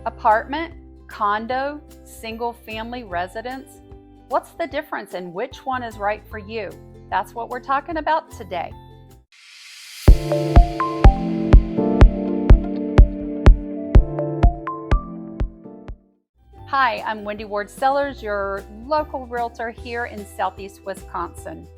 Apartment, condo, single-family residence? What's the difference and which one is right for you? That's what we're talking about today. Hi, I'm Wendy Ward Sellers, your local realtor here in Southeast Wisconsin.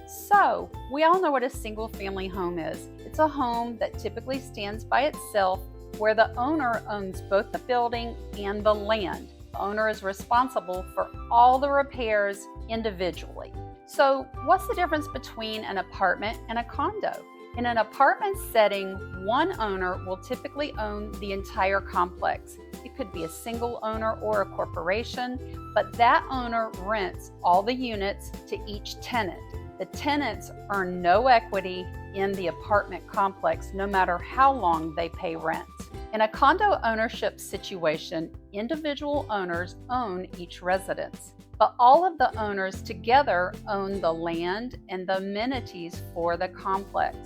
So, we all know what a single-family home is. It's a home that typically stands by itself, where the owner owns both the building and the land. The owner is responsible for all the repairs individually. So, what's the difference between an apartment and a condo? In an apartment setting, one owner will typically own the entire complex. It could be a single owner or a corporation, but that owner rents all the units to each tenant. The tenants earn no equity in the apartment complex, no matter how long they pay rent. In a condo ownership situation, individual owners own each residence, but all of the owners together own the land and the amenities for the complex.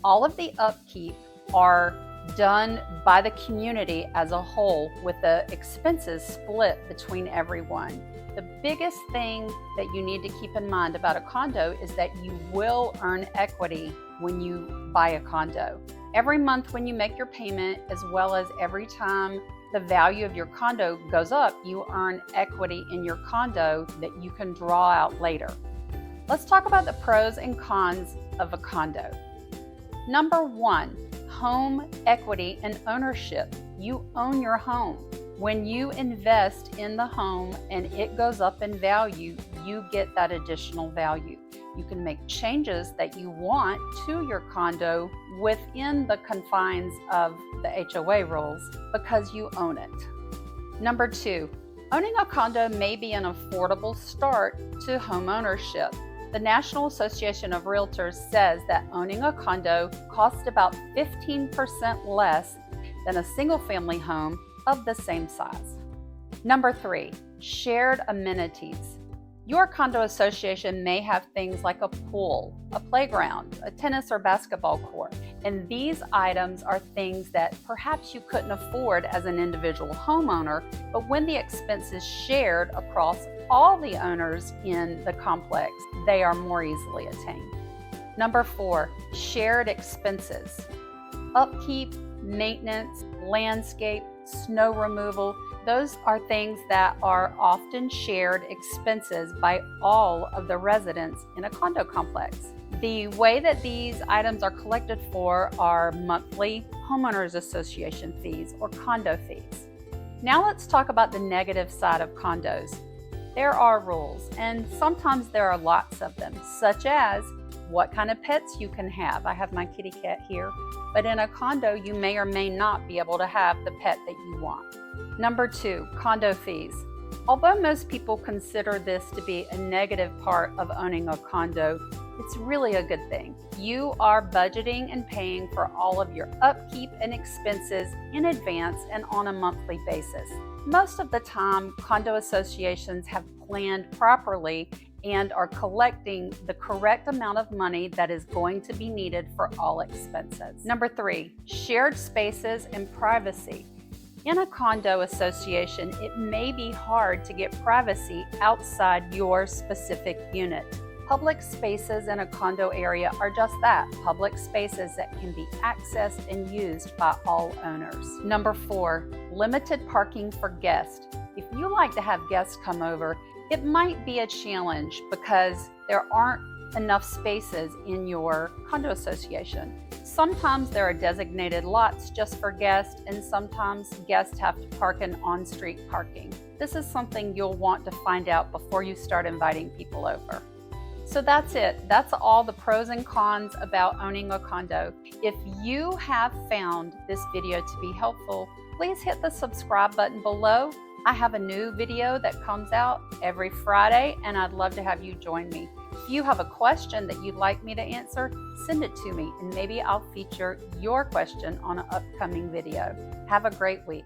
All of the upkeep are done by the community as a whole, with the expenses split between everyone. The biggest thing that you need to keep in mind about a condo is that you will earn equity when you buy a condo. Every month when you make your payment, as well as every time the value of your condo goes up, you earn equity in your condo that you can draw out later. Let's talk about the pros and cons of a condo. Number one, home equity and ownership. You own your home. When you invest in the home and it goes up in value, you get that additional value. You can make changes that you want to your condo within the confines of the HOA rules because you own it. Number two, owning a condo may be an affordable start to home ownership. The National Association of Realtors says that owning a condo costs about 15% less than a single-family home of the same size. Number three, shared amenities. Your condo association may have things like a pool, a playground, a tennis or basketball court, and these items are things that perhaps you couldn't afford as an individual homeowner, but when the expense is shared across all the owners in the complex, they are more easily attained. Number four, shared expenses. Upkeep, maintenance, landscape, snow removal, those are things that are often shared expenses by all of the residents in a condo complex. The way that these items are collected for are monthly homeowners association fees or condo fees. Now let's talk about the negative side of condos. There are rules, and sometimes there are lots of them, such as what kind of pets you can have. I have my kitty cat here, but in a condo, you may or may not be able to have the pet that you want. Number two, condo fees. Although most people consider this to be a negative part of owning a condo, it's really a good thing. You are budgeting and paying for all of your upkeep and expenses in advance and on a monthly basis. Most of the time, condo associations have planned properly and are collecting the correct amount of money that is going to be needed for all expenses. Number three, shared spaces and privacy. In a condo association, it may be hard to get privacy outside your specific unit. Public spaces in a condo area are just that, public spaces that can be accessed and used by all owners. Number four, limited parking for guests. If you like to have guests come over, it might be a challenge because there aren't enough spaces in your condo association. Sometimes there are designated lots just for guests, and sometimes guests have to park in on-street parking. This is something you'll want to find out before you start inviting people over. So that's it. That's all the pros and cons about owning a condo. If you have found this video to be helpful, please hit the subscribe button below. I have a new video that comes out every Friday, and I'd love to have you join me. If you have a question that you'd like me to answer, send it to me, and maybe I'll feature your question on an upcoming video. Have a great week.